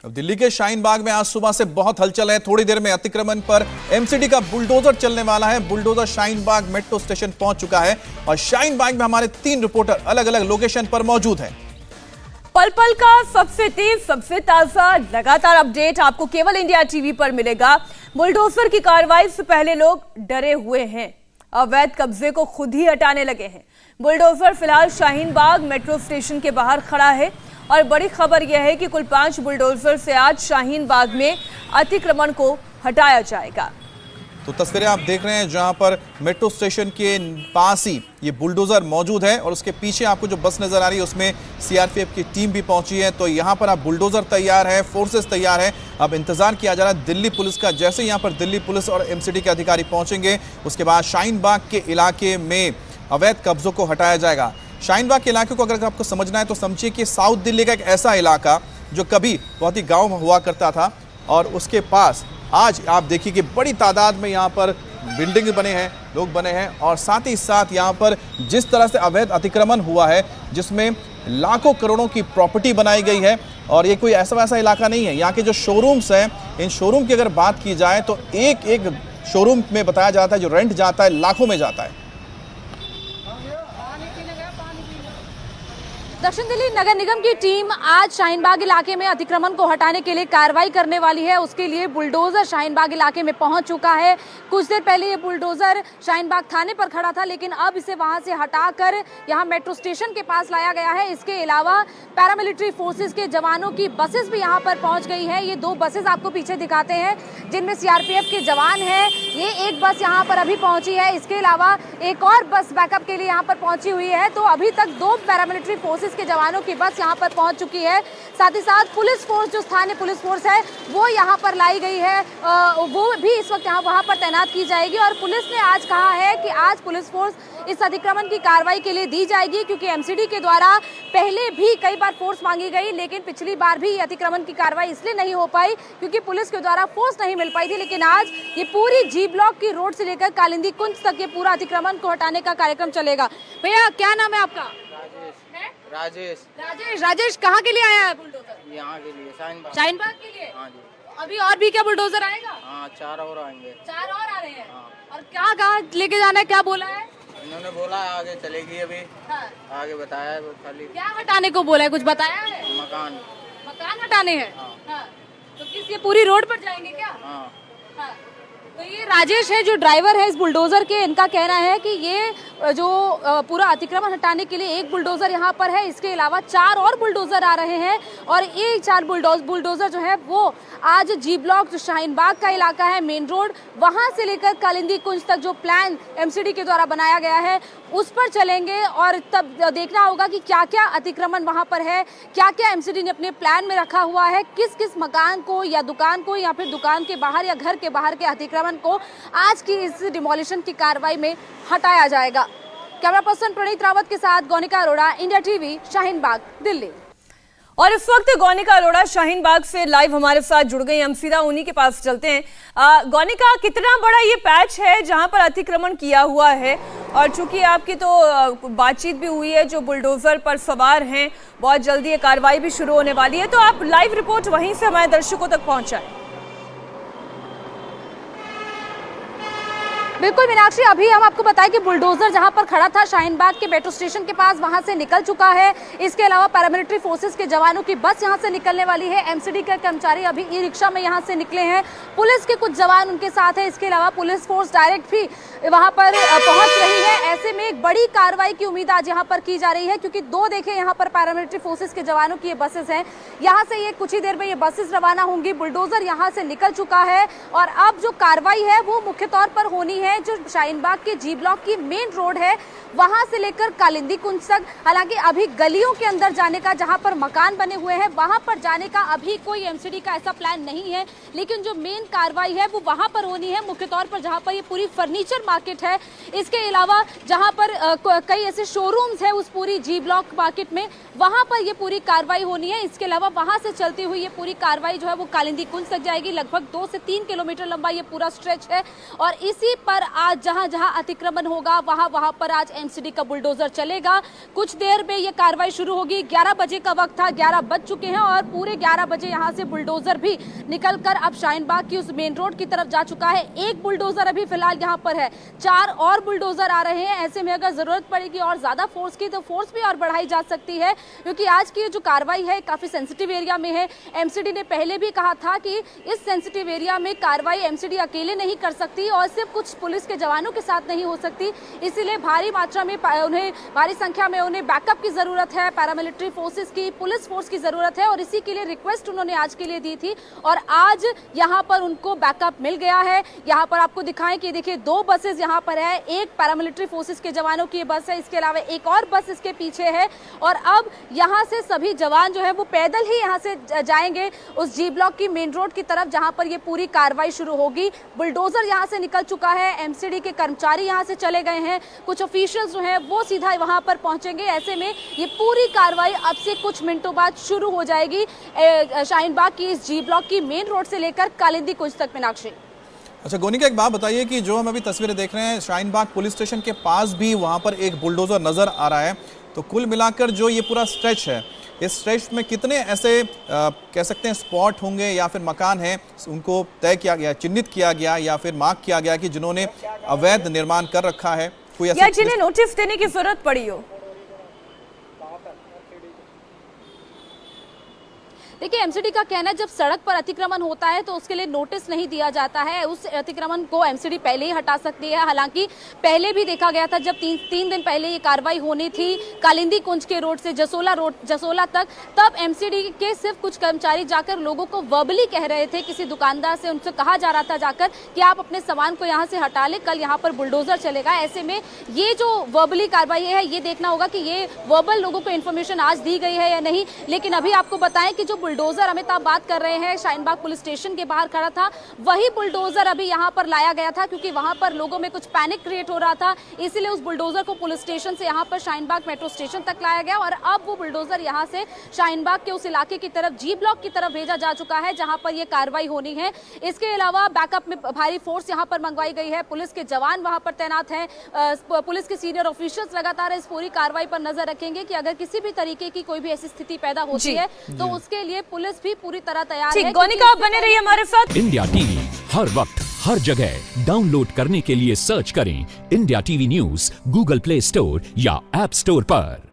अब दिल्ली के शाहीन बाग में आज सुबह से बहुत हलचल है। थोड़ी देर में अतिक्रमण पर एमसीडी का बुलडोजर चलने वाला है। Bulldozer Shaheen Bagh metro station पहुंच चुका है और शाहीन बाग में हमारे 3 रिपोर्टर अलग अलग लोकेशन पर मौजूद हैं। पल पल का सबसे तेज, सबसे ताजा लगातार अपडेट आपको केवल इंडिया टीवी पर मिलेगा। बुलडोजर की कार्रवाई से पहले लोग डरे हुए हैं, अवैध कब्जे को खुद ही हटाने लगे हैं। बुलडोजर फिलहाल शाहीन बाग मेट्रो स्टेशन के बाहर खड़ा है और बड़ी खबर यह है कि कुल 5 बुलडोजर से आज शाहीन बाग में अतिक्रमण को हटाया जाएगा। तो तस्वीरें आप देख रहे हैं जहां पर मेट्रो स्टेशन के पास ही ये बुलडोजर मौजूद है और उसके पीछे आपको जो बस नजर आ रही है उसमें सीआरपीएफ की टीम भी पहुंची है। तो यहां पर अब बुलडोजर तैयार है, फोर्सेस तैयार है। अब इंतजार किया जा रहा है दिल्ली पुलिस का। जैसे यहां पर दिल्ली पुलिस और एमसीडी के अधिकारी पहुंचेंगे उसके बाद शाहीन बाग के इलाके में अवैध कब्जों को हटाया जाएगा। शाहीन बाग के इलाके को अगर आपको समझना है तो समझिए कि साउथ दिल्ली का एक ऐसा इलाका जो कभी बहुत ही गांव हुआ करता था और उसके पास आज आप देखिए कि बड़ी तादाद में यहाँ पर बिल्डिंग बने हैं, लोग बने हैं और साथ ही साथ यहाँ पर जिस तरह से अवैध अतिक्रमण हुआ है जिसमें लाखों करोड़ों की प्रॉपर्टी बनाई गई है। और ये कोई ऐसा वैसा इलाका नहीं है। यहाँ के जो शोरूम्स हैं, इन शोरूम की अगर बात की जाए तो एक एक शोरूम में बताया जाता है जो रेंट जाता है लाखों में जाता है। दक्षिण दिल्ली नगर निगम की टीम आज शाहीन बाग इलाके में अतिक्रमण को हटाने के लिए कार्रवाई करने वाली है। उसके लिए बुलडोजर शाहीन बाग इलाके में पहुंच चुका है। कुछ देर पहले ये बुलडोजर शाहीन बाग थाने पर खड़ा था, लेकिन अब इसे वहां से हटाकर यहां मेट्रो स्टेशन के पास लाया गया है। इसके अलावा पैरामिलिट्री फोर्सेस के जवानों की बसेस भी यहाँ पर पहुँच गई है। ये 2 बसेस आपको पीछे दिखाते हैं जिनमें सीआरपीएफ के जवान हैं। ये एक बस यहाँ पर अभी पहुंची है। इसके अलावा एक और बस बैकअप के लिए यहाँ पर पहुंची हुई है। तो अभी तक 2 पैरामिलिट्री फोर्सेस के जवानों की बस यहां पर पहुंच चुकी है। साथ ही साथ पुलिस फोर्स, जो स्थानीय पुलिस फोर्स है, वो यहां पर लाई गई है। वो भी इस वक्त वहां पर तैनात की जाएगी। और पुलिस ने आज कहा है कि आज पुलिस फोर्स इस अतिक्रमण की कार्रवाई के लिए दी जाएगी, क्योंकि एमसीडी के द्वारा पहले भी कई बार फोर्स मांगी गई, लेकिन पिछली बार भी अतिक्रमण की कार्रवाई इसलिए नहीं हो पाई क्योंकि पुलिस के द्वारा फोर्स नहीं मिल पाई थी। लेकिन आज ये पूरी जी ब्लॉक की रोड से लेकर कालिंदी कुंज तक ये पूरा अतिक्रमण को हटाने का कार्यक्रम चलेगा। भैया, क्या नाम है आपका? राजेश कहाँ के लिए आया है बुलडोजर? यहाँ के लिए, शाहीन बाग के लिए। हाँ जी। अभी और भी क्या बुलडोजर आएगा? हाँ, 4 और आएंगे। 4 और आ रहे हैं। हाँ। और क्या कहाँ लेके जाना है, क्या बोला है? इन्होंने बोला आगे चलेगी अभी। हाँ। आगे बताया है वो खाली। क्या हटाने को बोला है, कुछ बताया है? मकान हटाने हैं। हाँ। हाँ। तो किस, ये पूरी रोड पर जाएंगे क्या? हाँ। हाँ। तो ये राजेश है जो ड्राइवर है इस बुलडोजर के। इनका कहना है कि ये जो पूरा अतिक्रमण हटाने के लिए एक बुलडोजर यहाँ पर है, इसके अलावा 4 और बुलडोजर आ रहे हैं। और ये 4 बुलडोजर जो है वो आज जी ब्लॉक, जो शाहीन बाग का इलाका है, मेन रोड, वहाँ से लेकर कालिंदी कुंज तक जो प्लान एमसीडी के द्वारा बनाया गया है उस पर चलेंगे। और तब देखना होगा कि क्या क्या अतिक्रमण वहाँ पर है, क्या क्या एमसीडी ने अपने प्लान में रखा हुआ है, किस किस मकान को या दुकान को या फिर दुकान के बाहर या घर के बाहर के अतिक्रमण को आज की इस डिमोलिशन की कार्रवाई में हटाया जाएगा। कैमरा पर्सन प्रणीत रावत के साथ गौनिका अरोड़ा, इंडिया टीवी, शाहीन बाग, दिल्ली। और इस वक्त गौनिका अरोड़ा शाहीन बाग से लाइव हमारे साथ जुड़ गई। हम सीधा उन्हीं के पास चलते हैं। गौनिका, कितना बड़ा ये पैच है जहां पर अतिक्रमण किया हुआ है? और चूंकि आपकी तो बातचीत भी हुई है, जो बुलडोजर पर सवार हैं, बहुत जल्दी ये कार्रवाई भी शुरू होने वाली है, तो आप लाइव रिपोर्ट वहीं से हमारे दर्शकों तक पहुंचाएं। बिल्कुल मीनाक्षी, अभी हम आपको बताएं कि बुलडोजर जहां पर खड़ा था शाहीन बाग के मेट्रो स्टेशन के पास, वहां से निकल चुका है। इसके अलावा पैरामिलिट्री फोर्सेस के जवानों की बस यहां से निकलने वाली है। एमसीडी के कर्मचारी अभी ई रिक्शा में यहां से निकले हैं। पुलिस के कुछ जवान उनके साथ हैं। इसके अलावा पुलिस फोर्स डायरेक्ट भी वहां पर पहुंच रही है। ऐसे में एक बड़ी कार्रवाई की उम्मीद आज यहाँ पर की जा रही है, क्योंकि 2 देखें यहाँ पर पैरामिलिट्री फोर्सेस के जवानों की ये बसेस हैं। यहाँ से ये कुछ ही देर में ये बसेस रवाना होंगी। बुलडोजर यहाँ से निकल चुका है और अब जो कार्रवाई है वो मुख्य तौर पर होनी है जो शाहीन बाग के जी ब्लॉक की मेन रोड है, वहां से लेकर कालिंदी कुंज तक। हालांकि अभी गलियों के अंदर जाने का, जहां पर मकान बने हुए हैं, वहां पर जाने का अभी कोई एमसीडी का ऐसा प्लान नहीं है। लेकिन जो मेन कार्रवाई है वो वहां पर होनी है, मुख्य तौर पर जहां पर ये पूरी फर्नीचर मार्केट है। इसके अलावा जहां पर कई ऐसे शोरूम्स है उस पूरी जी ब्लॉक मार्केट में, वहां पर ये पूरी कार्रवाई होनी है। इसके अलावा वहां से चलती हुई ये पूरी कार्रवाई जो है वो कालिंदी कुंज तक जाएगी। लगभग 2 से 3 किलोमीटर लंबा ये पूरा स्ट्रेच है और इसी पर आज जहां जहां अतिक्रमण होगा वहां पर आज एमसीडी का बुलडोजर चलेगा। कुछ देर में ये कार्रवाई शुरू होगी। 11 बजे का वक्त था, 11 बज चुके हैं और पूरे 11 बजे यहां से बुलडोजर भी निकलकर अब शाहीन बाग की उस मेन रोड की तरफ जा चुका है। एक बुलडोजर अभी फिलहाल यहां पर है, 4 और बुलडोजर आ रहे हैं। ऐसे में अगर जरूरत पड़ेगी और ज्यादा फोर्स की तो फोर्स भी और बढ़ाई जा सकती है, क्योंकि आज की जो कार्रवाई है काफी सेंसिटिव एरिया में है। एमसीडी ने पहले भी कहा था कि इस सेंसिटिव एरिया में कार्रवाई एमसीडी अकेले नहीं कर सकती और सिर्फ कुछ पुलिस के जवानों के साथ नहीं हो सकती, इसीलिए भारी मात्रा में भारी संख्या में उन्हें बैकअप की जरूरत है, पैरामिलिट्री फोर्सेस की, पुलिस फोर्स की जरूरत है और इसी के लिए रिक्वेस्ट उन्होंने आज के लिए दी थी और आज यहां पर उनको बैकअप मिल गया है। यहां पर आपको दिखाएं कि देखिए 2 बसेस यहां पर है, एक पैरामिलिट्री फोर्सेस के जवानों की बस है, इसके अलावा एक और बस इसके पीछे है और अब यहां से सभी जवान जो है वो पैदल ही यहां से जाएंगे उस जी ब्लॉक की मेन रोड की तरफ जहां पर ये पूरी कार्रवाई शुरू होगी। बुलडोजर यहां से निकल चुका है, एमसीडी के कर्मचारी यहां से चले गए हैं, कुछ ऑफिशियल्स जो हैं वो सीधा वहां पर पहुंचेंगे। ऐसे में ये पूरी कार्रवाई अब से कुछ मिनटों बाद शुरू हो जाएगी शाहीन बाग की इस जी ब्लॉक की मेन रोड से लेकर कालिंदी कुंज तक। मीनाक्षी। अच्छा गोनिका, एक बात बताइए कि जो हम अभी तस्वीरें देख रहे हैं शाहीन बाग पुलिस स्टेशन के पास भी वहां पर एक बुलडोजर नजर आ रहा है, तो कुल मिलाकर जो ये पूरा स्ट्रेच है, इस स्ट्रेच में कितने ऐसे कह सकते हैं स्पॉट होंगे या फिर मकान हैं उनको तय किया गया, चिन्हित किया गया या फिर मार्क किया गया कि जिन्होंने अवैध निर्माण कर रखा है, कोई या जिन्हें नोटिस देने की जरूरत पड़ी हो? देखिए एमसीडी का कहना है जब सड़क पर अतिक्रमण होता है तो उसके लिए नोटिस नहीं दिया जाता है, उस अतिक्रमण को एमसीडी पहले ही हटा सकती है। हालांकि पहले भी देखा गया था जब 3 दिन पहले ये कार्रवाई होनी थी कालिंदी कुंज के रोड से जसोला तक, तब एमसीडी के सिर्फ कुछ कर्मचारी जाकर लोगों को वर्बली कह रहे थे, किसी दुकानदार से उनसे कहा जा रहा था जाकर कि आप अपने सामान को यहाँ से हटा ले, कल यहाँ पर बुलडोजर चलेगा। ऐसे में ये जो वर्बली कार्रवाई है ये देखना होगा कि ये वर्बल लोगों को इन्फॉर्मेशन आज दी गई है या नहीं। लेकिन अभी आपको बताएं कि जो बुलडोजर अमित आप बात कर रहे हैं शाहीन बाग पुलिस स्टेशन के बाहर खड़ा था, वही बुलडोजर अभी यहां पर लाया गया था क्योंकि वहां पर लोगों में कुछ पैनिक क्रिएट हो रहा था, इसीलिए उस बुलडोजर को पुलिस स्टेशन से यहां पर शाहीन बाग मेट्रो स्टेशन तक लाया गया और अब वो बुलडोजर यहां से शाहीन बाग के उस इलाके की तरफ जी ब्लॉक की तरफ भेजा जा चुका है जहां पर यह कार्रवाई होनी है। इसके अलावा बैकअप में भारी फोर्स यहां पर मंगवाई गई है, पुलिस के जवान वहां पर तैनात हैं, पुलिस के सीनियर ऑफिशियल्स लगातार इस पूरी कार्रवाई पर नजर रखेंगे कि अगर किसी भी तरीके की कोई भी ऐसी स्थिति पैदा होती है तो उसके लिए पुलिस भी पूरी तरह तैयार है। गोनिका आप बने रहिए हमारे साथ। इंडिया टीवी हर वक्त हर जगह डाउनलोड करने के लिए सर्च करें India TV news Google play store या ऐप स्टोर पर।